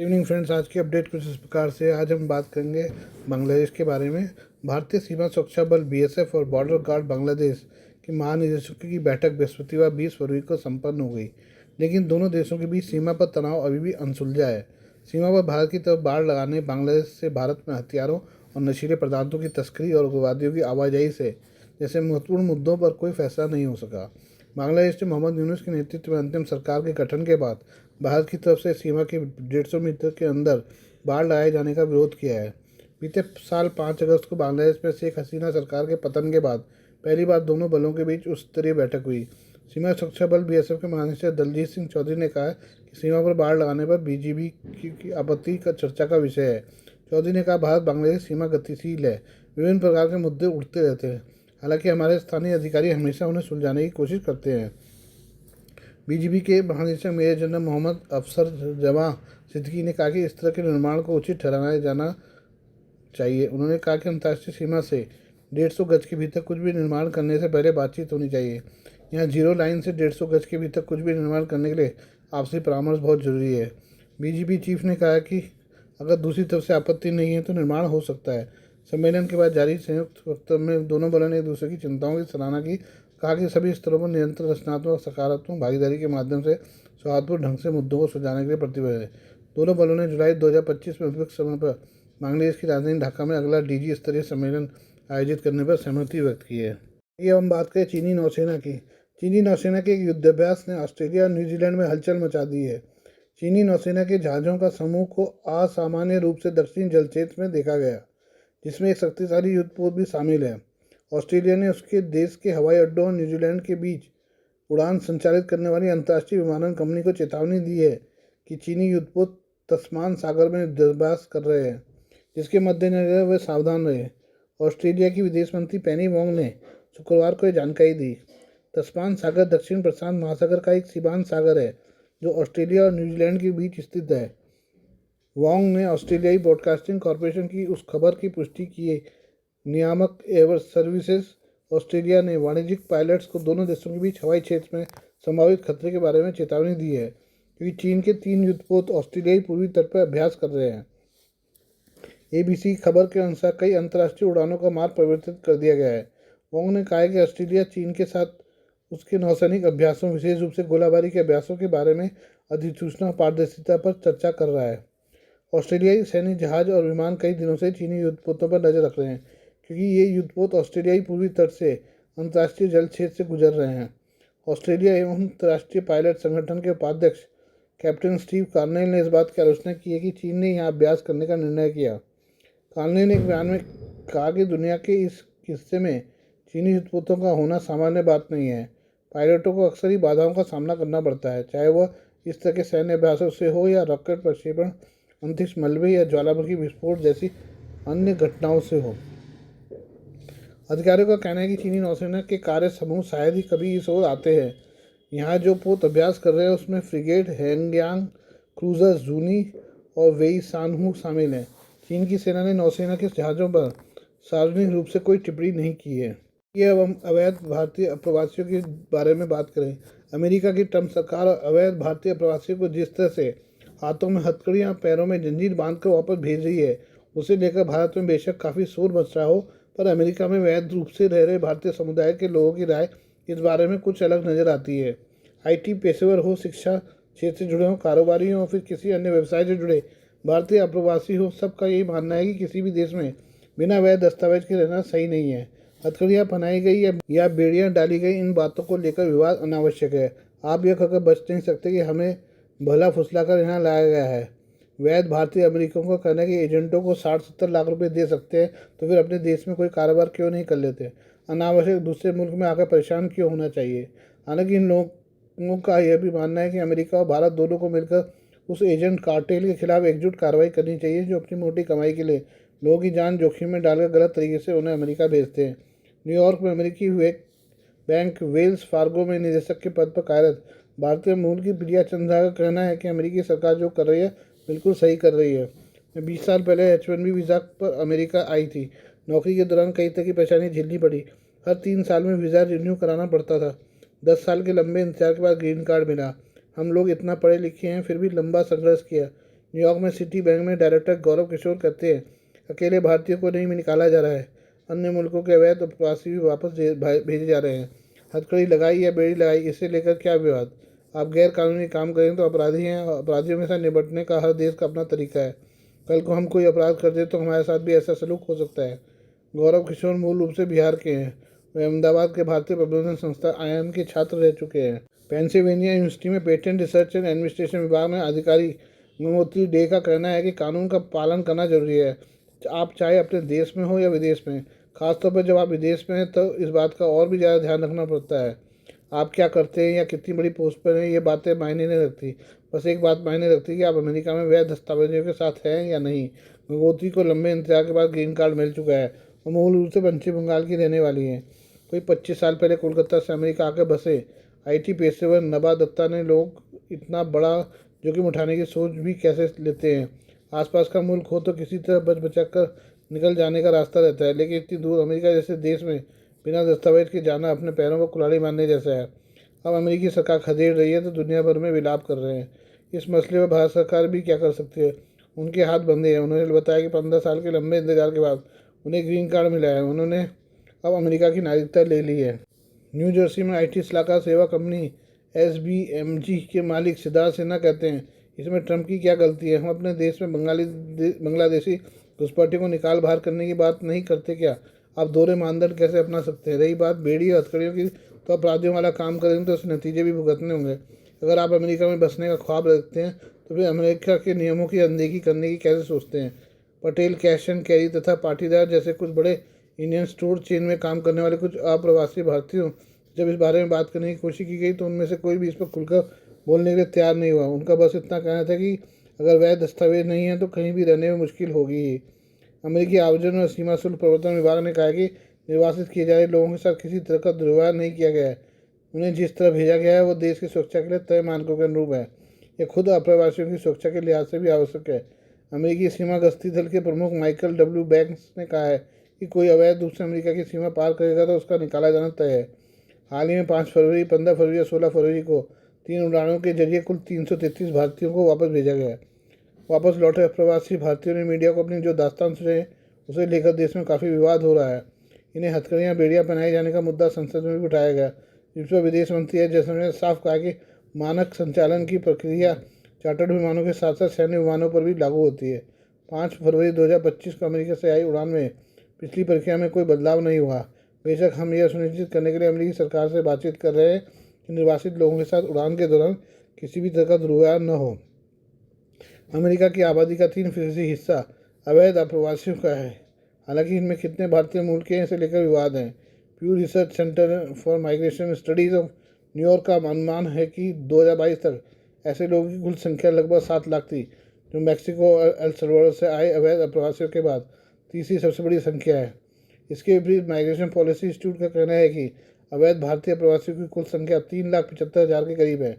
Evening friends, आज की update कुछ इस प्रकार से। आज हम बात करेंगे बांग्लादेश के बारे में। भारतीय सीमा सुरक्षा बल बीएसएफ और बॉर्डर गार्ड बांग्लादेश के महानिदेशकों की बैठक बृहस्पतिवार 20 फरवरी को संपन्न हो गई, लेकिन दोनों देशों के बीच सीमा पर तनाव अभी भी अनसुलझा है। सीमा पर भारत की तरफ बाड़ लगाने, बांग्लादेश से भारत में हथियारों और नशीले पदार्थों की तस्करी और उग्रवादियों की आवाजाही से जैसे महत्वपूर्ण मुद्दों पर कोई फैसला नहीं हो सका। बांग्लादेश ने मोहम्मद यूनुस के नेतृत्व में अंतिम सरकार के गठन के बाद भारत की तरफ से सीमा के 150 मीटर के अंदर बाढ़ लगाए जाने का विरोध किया है। बीते साल 5 अगस्त को बांग्लादेश में शेख हसीना सरकार के पतन के बाद पहली बार दोनों बलों के बीच उच्च स्तरीय बैठक हुई। सीमा सुरक्षा बल बीएसएफ के महानिदेशक दलजीत सिंह चौधरी ने कहा कि सीमा पर बाढ़ लगाने पर बीजीबी की आपत्ति का चर्चा का विषय है। चौधरी ने कहा, भारत बांग्लादेश सीमा गतिशील है, विभिन्न प्रकार के मुद्दे उठते रहते हैं, हालांकि हमारे स्थानीय अधिकारी हमेशा उन्हें सुलझाने की कोशिश करते हैं। बीजीबी के महानिदेशक मेजर जनरल मोहम्मद अफसर जमां सिद्दीकी ने कहा कि इस तरह के निर्माण को उचित ठहराया जाना चाहिए। उन्होंने कहा कि अंतर्राष्ट्रीय सीमा से 150 गज के भीतर कुछ भी निर्माण करने से पहले बातचीत होनी चाहिए। यहाँ जीरो लाइन से 150 गज के भीतर कुछ भी निर्माण करने के लिए आपसी परामर्श बहुत जरूरी है। बीजीबी चीफ ने कहा कि अगर दूसरी तरफ से आपत्ति नहीं है तो निर्माण हो सकता है। सम्मेलन के बाद जारी संयुक्त वक्तव्य में दोनों बलों ने एक दूसरे की चिंताओं की सराहना की। कहा कि सभी स्तरों पर निरंतर रचनात्मक सकारात्मक भागीदारी के माध्यम से सौहार्दपूर्ण ढंग से मुद्दों को सुलझाने के लिए प्रतिबद्ध है। दोनों बलों ने जुलाई 2025 में उपयुक्त समय पर बांग्लादेश की राजधानी ढाका में अगला डीजी स्तरीय सम्मेलन आयोजित करने पर सहमति व्यक्त की है। ये हम बात करें चीनी नौसेना की। चीनी नौसेना के एक युद्धाभ्यास ने ऑस्ट्रेलिया और न्यूजीलैंड में हलचल मचा दी है। चीनी नौसेना के जहाज़ों का समूह को असामान्य रूप से दक्षिण जल क्षेत्र में देखा गया, जिसमें एक शक्तिशाली युद्धपोत भी शामिल है। ऑस्ट्रेलिया ने उसके देश के हवाई अड्डों और न्यूजीलैंड के बीच उड़ान संचालित करने वाली अंतर्राष्ट्रीय विमानन कंपनी को चेतावनी दी है कि चीनी युद्धपोत तस्मान सागर में युद्धाभ्यास कर रहे हैं, जिसके मद्देनजर वे सावधान रहे। ऑस्ट्रेलिया की विदेश मंत्री पेनी वोंग ने शुक्रवार को यह जानकारी दी। तस्मान सागर दक्षिण प्रशांत महासागर का एक सीमांत सागर है जो ऑस्ट्रेलिया और न्यूजीलैंड के बीच स्थित है। वोंग ने ऑस्ट्रेलियाई ब्रॉडकास्टिंग कॉरपोरेशन की उस खबर की पुष्टि की। नियामक एयर सर्विसेज ऑस्ट्रेलिया ने वाणिज्यिक पायलट्स को दोनों देशों के बीच हवाई क्षेत्र में संभावित खतरे के बारे में चेतावनी दी है, क्योंकि चीन के 3 युद्धपोत ऑस्ट्रेलियाई पूर्वी तट पर अभ्यास कर रहे हैं। एबीसी खबर के अनुसार कई अंतर्राष्ट्रीय उड़ानों का मार्ग परिवर्तित कर दिया गया है। वोंग ने कहा कि ऑस्ट्रेलिया चीन के साथ उसके नौसैनिक अभ्यासों, विशेष रूप से गोलाबारी के अभ्यासों के बारे में अधिसूचना और पारदर्शिता पर चर्चा कर रहा है। ऑस्ट्रेलियाई सैन्य जहाज और विमान कई दिनों से चीनी युद्धपोतों पर नजर रख रहे हैं, क्योंकि ये युद्धपोत ऑस्ट्रेलियाई पूर्वी तट से अंतर्राष्ट्रीय जल क्षेत्र से गुजर रहे हैं। ऑस्ट्रेलिया एवं अंतर्राष्ट्रीय पायलट संगठन के उपाध्यक्ष कैप्टन स्टीव कार्नेल ने इस बात की आलोचना की है कि चीन ने यहाँ अभ्यास करने का निर्णय किया। कार्नेल ने एक बयान में कहा कि दुनिया के इस हिस्से में चीनी युद्धपोतों का होना सामान्य बात नहीं है। पायलटों को अक्सर ही बाधाओं का सामना करना पड़ता है, चाहे वह इस तरह के सैन्य अभ्यासों से हो या रॉकेट प्रक्षेपण, अंतरिक्ष मलबे या ज्वालामुखी विस्फोट जैसी अन्य घटनाओं से हो। अधिकारियों का कहना है कि चीनी नौसेना के कार्य समूह शायद ही कभी इस ओर आते हैं। यहाँ जो पोत अभ्यास कर रहे हैं उसमें फ्रिगेट, हैंगयांग, क्रूजर जूनी और वेई सानहू शामिल हैं। चीन की सेना ने नौसेना के जहाज़ों पर सार्वजनिक रूप से कोई टिप्पणी नहीं की है। ये अब हम अवैध भारतीय अप्रवासियों के बारे में बात करें। अमेरिका की ट्रंप सरकार अवैध भारतीय अप्रवासियों को जिस तरह से हाथों में हथकड़ियाँ, पैरों में जंजीर बांधकर वापस भेज रही है, उसे लेकर भारत में बेशक काफ़ी शोर मच रहा हो, पर अमेरिका में वैध रूप से रह रहे भारतीय समुदाय के लोगों की राय इस बारे में कुछ अलग नज़र आती है। आईटी पेशेवर हो, शिक्षा क्षेत्र से जुड़े हों, कारोबारी हों, फिर किसी अन्य व्यवसाय से जुड़े भारतीय अप्रवासी हो, सबका यही मानना है कि किसी भी देश में बिना वैध दस्तावेज के रहना सही नहीं है। हथकड़ियाँ पहनाई गई या बेड़ियाँ डाली गई, इन बातों को लेकर विवाद अनावश्यक है। आप यह कहकर बच नहीं सकते कि हमें भला फुसलाकर यहाँ लाया गया है। वैध भारतीय अमेरिकियों का कहना है कि एजेंटों को 60-70 लाख रुपए दे सकते हैं, तो फिर अपने देश में कोई कारोबार क्यों नहीं कर लेते। अनावश्यक दूसरे मुल्क में आकर परेशान क्यों होना चाहिए। हालांकि इन लोगों का यह भी मानना है कि अमेरिका और भारत दोनों को मिलकर उस एजेंट कार्टेल के खिलाफ एकजुट कार्रवाई करनी चाहिए जो अपनी मोटी कमाई के लिए लोगों की जान जोखिम में डालकर गलत तरीके से उन्हें अमेरिका भेजते हैं। न्यूयॉर्क में अमेरिकी बैंक वेल्स फार्गो में निदेशक के पद पर कार्यरत भारतीय मूल की प्रिया चंद्रा का कहना है कि अमेरिकी सरकार जो कर रही है बिल्कुल सही कर रही है। मैं 20 साल पहले H1B वीज़ा पर अमेरिका आई थी। नौकरी के दौरान कई तरह की परेशानी झेलनी पड़ी। हर 3 साल में वीज़ा रिन्यू कराना पड़ता था। 10 साल के लंबे इंतजार के बाद ग्रीन कार्ड मिला। हम लोग इतना पढ़े लिखे हैं, फिर भी लंबा संघर्ष किया, न्यूयॉर्क में सिटी बैंक में डायरेक्टर गौरव किशोर कहते हैं, अकेले भारतीयों को नहीं निकाला जा रहा है, अन्य मुल्कों के अवैध प्रवासी भी वापस भेजे जा रहे हैं। हथकड़ी लगाई या बेड़ी लगाई, इसे लेकर क्या विवाद? आप गैर कानूनी काम करें तो अपराधी हैं, और अपराधियों के साथ निपटने का हर देश का अपना तरीका है। कल को हम कोई अपराध कर दे तो हमारे साथ भी ऐसा सलूक हो सकता है। गौरव किशोर मूल रूप से बिहार के हैं। वे अहमदाबाद के भारतीय प्रबंधन संस्था IIM के छात्र रह चुके हैं। पेंसिल्वेनिया यूनिवर्सिटी में पेटेंट रिसर्च एंड एडमिनिस्ट्रेशन विभाग में अधिकारी गंगोत्री डे का कहना है कि कानून का पालन करना जरूरी है, आप चाहे अपने देश में हो या विदेश में। खासतौर पर जब आप विदेश में हैं तो इस बात का और भी ज़्यादा ध्यान रखना पड़ता है। आप क्या करते हैं या कितनी बड़ी पोस्ट पर हैं, ये बातें मायने नहीं रखती। बस एक बात मायने रखती है कि आप अमेरिका में वैध दस्तावेजों के साथ हैं या नहीं। गंगोत्री को लंबे इंतजार के बाद ग्रीन कार्ड मिल चुका है और मूल रूप से पश्चिम बंगाल की रहने वाली हैं। कोई 25 साल पहले कोलकाता से अमेरिका आकर बसे IT पेशेवर नबा दत्ता ने लोग इतना बड़ा जोखिम उठाने की सोच भी कैसे लेते हैं। आसपास का मुल्क हो तो किसी तरह बच बचा कर निकल जाने का रास्ता रहता है, लेकिन इतनी दूर अमेरिका जैसे देश में बिना दस्तावेज के जाना अपने पैरों को कुल्हाड़ी मारने जैसा है। अब अमेरिकी सरकार खदेड़ रही है तो दुनिया भर में विलाप कर रहे हैं। इस मसले पर भारत सरकार भी क्या कर सकती है? उनके हाथ बंधे हैं। उन्होंने बताया कि 15 साल के लंबे इंतजार के बाद उन्हें ग्रीन कार्ड मिला है। उन्होंने अब अमेरिका की नागरिकता ले ली है। न्यू जर्सी में IT सलाहकार सेवा कंपनी SBMG के मालिक सिद्धार्थ सिन्हा कहते हैं, इसमें ट्रंप की क्या गलती है? हम अपने देश में बांग्लादेशी घुसपैठियों को निकाल बाहर करने की बात नहीं करते क्या? आप दोहरे मानदंड कैसे अपना सकते हैं? रही बात बेड़ी और हथकड़ियों की, तो अपराधियों वाला काम करेंगे तो उसके नतीजे भी भुगतने होंगे। अगर आप अमेरिका में बसने का ख्वाब रखते हैं तो फिर अमेरिका के नियमों की अनदेखी करने की कैसे सोचते हैं? पटेल कैश एंड कैरी तथा पाटीदार जैसे कुछ बड़े इंडियन स्टोर चेन में काम करने वाले कुछ अप्रवासी भारतीयों जब इस बारे में बात करने की कोशिश की गई तो उनमें से कोई भी इस पर खुलकर बोलने के लिए तैयार नहीं हुआ। उनका बस इतना कहना था कि अगर वैध दस्तावेज नहीं है तो कहीं भी रहने में मुश्किल होगी ही। अमेरिकी आव्रजन और सीमा शुल्क प्रवर्तन विभाग ने कहा कि निर्वासित किए जा रहे लोगों के साथ किसी तरह का दुर्व्यवहार नहीं किया गया है। उन्हें जिस तरह भेजा गया है वो देश की सुरक्षा के लिए तय मानकों के अनुरूप है। यह खुद अप्रवासियों की सुरक्षा के लिहाज से भी आवश्यक है। अमेरिकी सीमा गश्ती दल के प्रमुख माइकल W. बैंक्स ने कहा है कि कोई अवैध रूप से अमेरिका की सीमा पार करेगा तो उसका निकाला जाना तय है। हाल ही में 5 फरवरी, 15 फरवरी और 16 फरवरी को 3 उड़ानों के जरिए कुल 333 भारतीयों को वापस भेजा गया। वापस लौटे अप्रवासी भारतीयों ने मीडिया को अपनी जो दास्तान सुनाई उसे लेकर देश में काफ़ी विवाद हो रहा है। इन्हें हथकड़ियाँ बेड़ियाँ पहनाए जाने का मुद्दा संसद में भी उठाया गया, जिस पर विदेश मंत्री एस जयशंकर ने साफ कहा कि मानक संचालन की प्रक्रिया चार्टर्ड विमानों के साथ साथ सैन्य विमानों पर भी लागू होती है। 5 फरवरी 2025 को अमेरिका से आई उड़ान में पिछली प्रक्रिया में कोई बदलाव नहीं हुआ। बेशक हम यह सुनिश्चित करने के लिए अमेरिकी सरकार से बातचीत कर रहे हैं कि निर्वासित लोगों के साथ उड़ान के दौरान किसी भी तरह का दुर्व्यवहार न हो। अमेरिका की आबादी का 3% हिस्सा अवैध अप्रवासियों का है। हालांकि इनमें कितने भारतीय मूल के हैं इसे लेकर विवाद हैं। प्यू research centre for migration studies of New York का अनुमान है कि 2022 तक ऐसे लोगों की कुल संख्या लगभग 7 लाख थी, जो मैक्सिको और एल सल्वाडोर से आए अवैध अप्रवासियों के बाद तीसरी सबसे बड़ी संख्या है। इसके विपरीत माइग्रेशन पॉलिसी इंस्टीट्यूट का कहना है कि अवैध भारतीय प्रवासियों की कुल संख्या 3,75,000 के करीब है।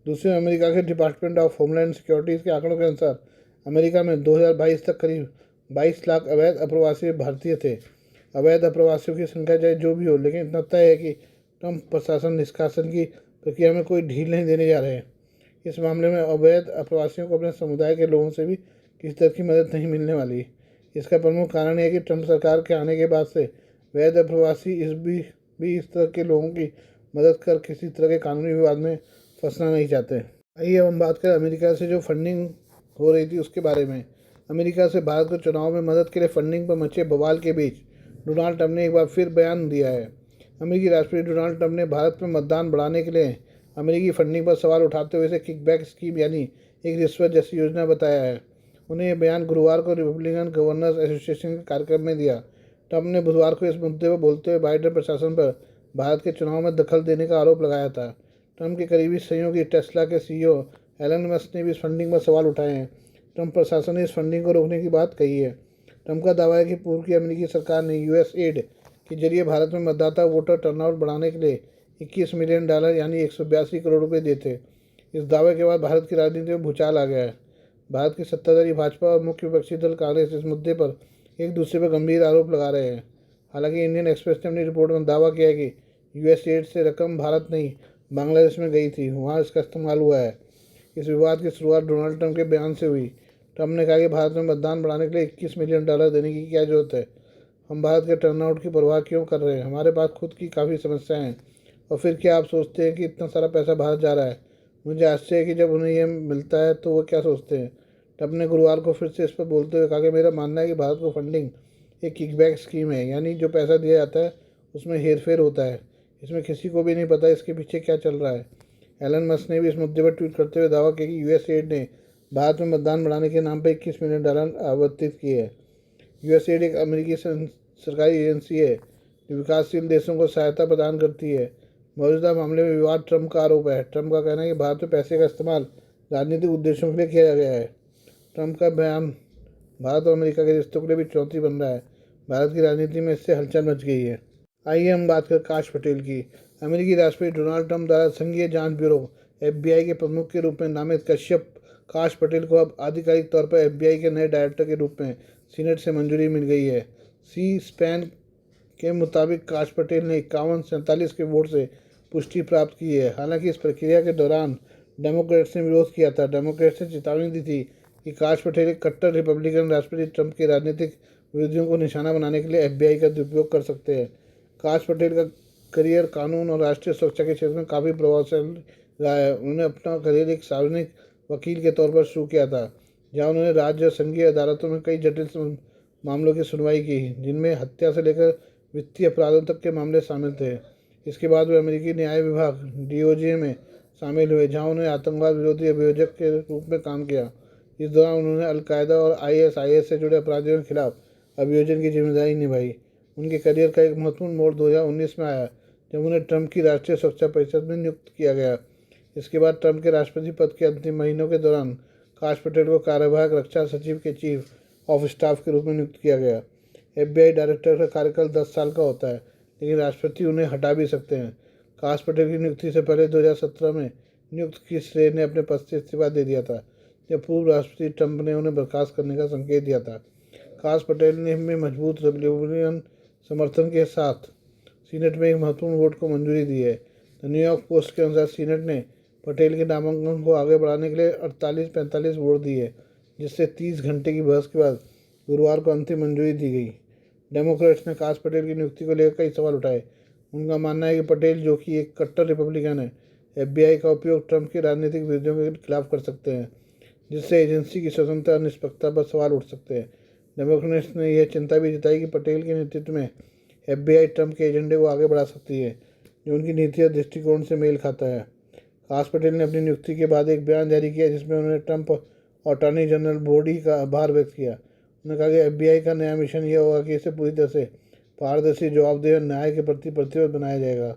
दूसरे अमेरिका के डिपार्टमेंट ऑफ होमलैंड सिक्योरिटीज़ के आंकड़ों के अनुसार अमेरिका में 2022 तक करीब 22 लाख अवैध अप्रवासी भारतीय थे। अवैध अप्रवासियों की संख्या चाहे जो भी हो, लेकिन इतना तय है कि ट्रंप प्रशासन निष्कासन की प्रक्रिया में कोई ढील नहीं देने जा रहे हैं। इस मामले में अवैध अप्रवासियों को अपने समुदाय के लोगों से भी किसी तरह की मदद नहीं मिलने वाली। इसका प्रमुख कारण है कि ट्रंप सरकार के आने के बाद से वैध अप्रवासी इस तरह के लोगों की मदद कर किसी तरह के कानूनी विवाद में फंसना नहीं चाहते। आइए अब हम बात करें अमेरिका से जो फंडिंग हो रही थी उसके बारे में। अमेरिका से भारत को चुनाव में मदद के लिए फंडिंग पर मचे बवाल के बीच डोनाल्ड ट्रंप ने एक बार फिर बयान दिया है। अमेरिकी राष्ट्रपति डोनाल्ड ट्रंप ने भारत में मतदान बढ़ाने के लिए अमेरिकी फंडिंग पर सवाल उठाते हुए इसे किकबैक स्कीम यानी एक रिश्वत जैसी योजना बताया है। उन्हें यह बयान गुरुवार को रिपब्लिकन गवर्नर्स एसोसिएशन के कार्यक्रम में दिया। ट्रंप ने बुधवार को इस मुद्दे पर बोलते हुए बाइडेन प्रशासन पर भारत के चुनाव में दखल देने का आरोप लगाया था। ट्रंप के करीबी सहयोगी टेस्ला के CEO एलन मस्क ने भी इस फंडिंग पर सवाल उठाए हैं। ट्रंप प्रशासन ने इस फंडिंग को रोकने की बात कही है। ट्रंप का दावा है कि पूर्व की अमेरिकी सरकार ने USAID के जरिए भारत में मतदाता वोटर टर्नआउट बढ़ाने के लिए $21 मिलियन यानी 182 करोड़ रुपये दिए थे। इस दावे के बाद भारत की राजनीति में भूचाल आ गया है। भारत की सत्ताधारी भाजपा और मुख्य विपक्षी दल कांग्रेस इस मुद्दे पर एक दूसरे पर गंभीर आरोप लगा रहे हैं। हालांकि इंडियन एक्सप्रेस ने अपनी रिपोर्ट में दावा किया है कि USAID से रकम भारत नहीं बांग्लादेश में गई थी, वहाँ इसका इस्तेमाल हुआ है। इस विवाद की शुरुआत डोनाल्ड ट्रंप के बयान से हुई। ट्रंप ने कहा कि भारत में मतदान बढ़ाने के लिए $21 मिलियन देने की क्या जरूरत है। हम भारत के टर्नआउट की परवाह क्यों कर रहे हैं? हमारे पास खुद की काफ़ी समस्याएं हैं। और फिर क्या आप सोचते हैं कि इतना सारा पैसा बाहर जा रहा है? मुझे आश्चर्य है कि जब उन्हें यह मिलता है तो वो क्या सोचते हैं। ट्रंप ने गुरुवार को फिर से इस पर बोलते हुए कहा कि मेरा मानना है कि भारत को फंडिंग एक किकबैक स्कीम है, यानी जो पैसा दिया जाता है उसमें हेरफेर होता है। इसमें किसी को भी नहीं पता इसके पीछे क्या चल रहा है। एलन मस्क ने भी इस मुद्दे पर ट्वीट करते हुए दावा किया कि यूएसएड ने भारत में मतदान बढ़ाने के नाम पर $21 मिलियन आवंटित किए हैं। यूएसएड एक अमेरिकी सरकारी एजेंसी है जो विकासशील देशों को सहायता प्रदान करती है। मौजूदा मामले में विवाद ट्रंप का आरोप है। ट्रंप का कहना है कि भारत में पैसे का इस्तेमाल राजनीतिक उद्देश्यों के लिए किया गया है। ट्रंप का बयान भारत और अमेरिका के रिश्तों के लिए भी चुनौती बन रहा है। भारत की राजनीति में इससे हलचल मच गई है। आइए हम बात करें काश पटेल की। अमेरिकी राष्ट्रपति डोनाल्ड ट्रंप द्वारा संघीय जांच ब्यूरो FBI के प्रमुख के रूप में नामित कश्यप काश पटेल को अब आधिकारिक तौर पर FBI के नए डायरेक्टर के रूप में सीनेट से मंजूरी मिल गई है। सी स्पैन के मुताबिक काश पटेल ने 51-47 के वोट से पुष्टि प्राप्त की है। हालांकि इस प्रक्रिया के दौरान डेमोक्रेट्स ने विरोध किया था। डेमोक्रेट्स ने चेतावनी दी थी कि काश पटेल एक कट्टर रिपब्लिकन राष्ट्रपति ट्रंप के राजनीतिक विरोधियों को निशाना बनाने के लिए FBI का दुरुपयोग कर सकते हैं। काश पटेल का करियर कानून और राष्ट्रीय सुरक्षा के क्षेत्र में काफ़ी प्रभावशाली रहा है। उन्होंने अपना करियर एक सार्वजनिक वकील के तौर पर शुरू किया था, जहां उन्होंने राज्य और संघीय अदालतों में कई जटिल मामलों की सुनवाई की, जिनमें हत्या से लेकर वित्तीय अपराधों तक के मामले शामिल थे। इसके बाद वे अमेरिकी न्याय विभाग DOJ में शामिल हुए, जहां उन्होंने आतंकवाद विरोधी अभियोजक के रूप में काम किया। इस दौरान उन्होंने अलकायदा और ISIS से जुड़े अपराधियों के खिलाफ अभियोजन की जिम्मेदारी निभाई। उनके करियर का एक महत्वपूर्ण मोड़ 2019 में आया, जब उन्हें ट्रंप की राष्ट्रीय सुरक्षा परिषद में नियुक्त किया गया। इसके बाद ट्रंप के राष्ट्रपति पद के अंतिम महीनों के दौरान काश पटेल को कार्यवाहक रक्षा सचिव के चीफ ऑफ स्टाफ के रूप में नियुक्त किया गया। FBI डायरेक्टर का कार्यकाल 10 साल का होता है, लेकिन राष्ट्रपति उन्हें हटा भी सकते हैं। काश पटेल की नियुक्ति से पहले 2017 में नियुक्त क्रिस रे ने अपने पद से इस्तीफा दे दिया था, जब पूर्व राष्ट्रपति ट्रंप ने उन्हें बर्खास्त करने का संकेत दिया था। काश पटेल ने मजबूत रिपब्लिकन समर्थन के साथ सीनेट में एक महत्वपूर्ण वोट को मंजूरी दी है। द न्यूयॉर्क पोस्ट के अनुसार सीनेट ने पटेल के नामांकन को आगे बढ़ाने के लिए 48-45 वोट दिए, जिससे 30 घंटे की बहस के बाद गुरुवार को अंतिम मंजूरी दी गई। डेमोक्रेट्स ने काश पटेल की नियुक्ति को लेकर कई सवाल उठाए। उनका मानना है कि पटेल, जो कि एक कट्टर रिपब्लिकन है, FBI का उपयोग ट्रंप के राजनीतिक विरोधियों के खिलाफ कर सकते हैं, जिससे एजेंसी की स्वतंत्रता और निष्पक्षता पर सवाल उठ सकते हैं। डेमोक्रेट्स ने यह चिंता भी जताई कि पटेल के नेतृत्व में FBI ट्रंप के एजेंडे को आगे बढ़ा सकती है, जो उनकी नीति और दृष्टिकोण से मेल खाता है। काश पटेल ने अपनी नियुक्ति के बाद एक बयान जारी किया, जिसमें उन्होंने ट्रंप और अटॉर्नी जनरल बॉडी का आभार व्यक्त किया। उन्होंने कहा कि FBI का नया मिशन यह होगा कि इसे पूरी तरह से पारदर्शी, जवाबदेह और न्याय के प्रति प्रतिबद्ध बनाया जाएगा।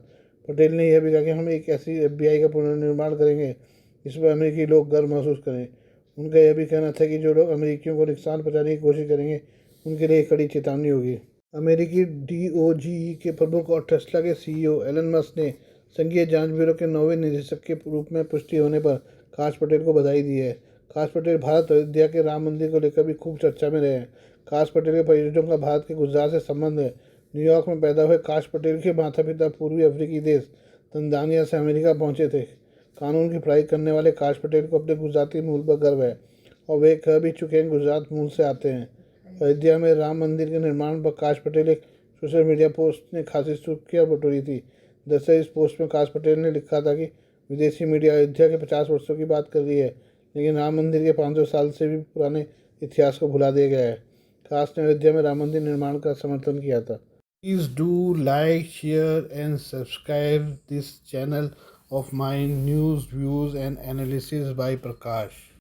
पटेल ने यह भी कहा कि हम एक ऐसी FBI का पुनर्निर्माण करेंगे जिस पर अमेरिकी लोग गर्व महसूस करें। उनका यह भी कहना था कि जो लोग अमेरिकियों को नुकसान पहुंचाने की कोशिश करेंगे, उनके लिए एक कड़ी चेतावनी होगी। अमेरिकी DOGE के प्रमुख और टेस्ला के CEO एलन मस्क ने संघीय जांच ब्यूरो के 9वें निदेशक के रूप में पुष्टि होने पर काश पटेल को बधाई दी है। काश पटेल भारत अयोध्या के राम मंदिर को लेकर भी खूब चर्चा में रहे हैं। काश पटेल के परिजनों का भारत के गुजरात से संबंध है। न्यूयॉर्क में पैदा हुए काश पटेल के माता पिता पूर्वी अफ्रीकी देश तंजानिया से अमेरिका पहुंचे थे। कानून की पढ़ाई करने वाले काश पटेल को अपने गुजराती मूल पर गर्व है और वे कह भी चुके हैं गुजरात मूल से आते हैं। अयोध्या में राम मंदिर के निर्माण पर काश पटेल एक सोशल मीडिया पोस्ट ने खासी सुर्खियां बटोरी थी। दरअसल इस पोस्ट में काश पटेल ने लिखा था कि विदेशी मीडिया अयोध्या के 50 वर्षों की बात कर रही है, लेकिन राम मंदिर के 500 साल से भी पुराने इतिहास को भुला दिया गया है। काश ने अयोध्या में राम मंदिर निर्माण का समर्थन किया था। Please do like, share and subscribe this channel of my news, views and analysis by Prakash.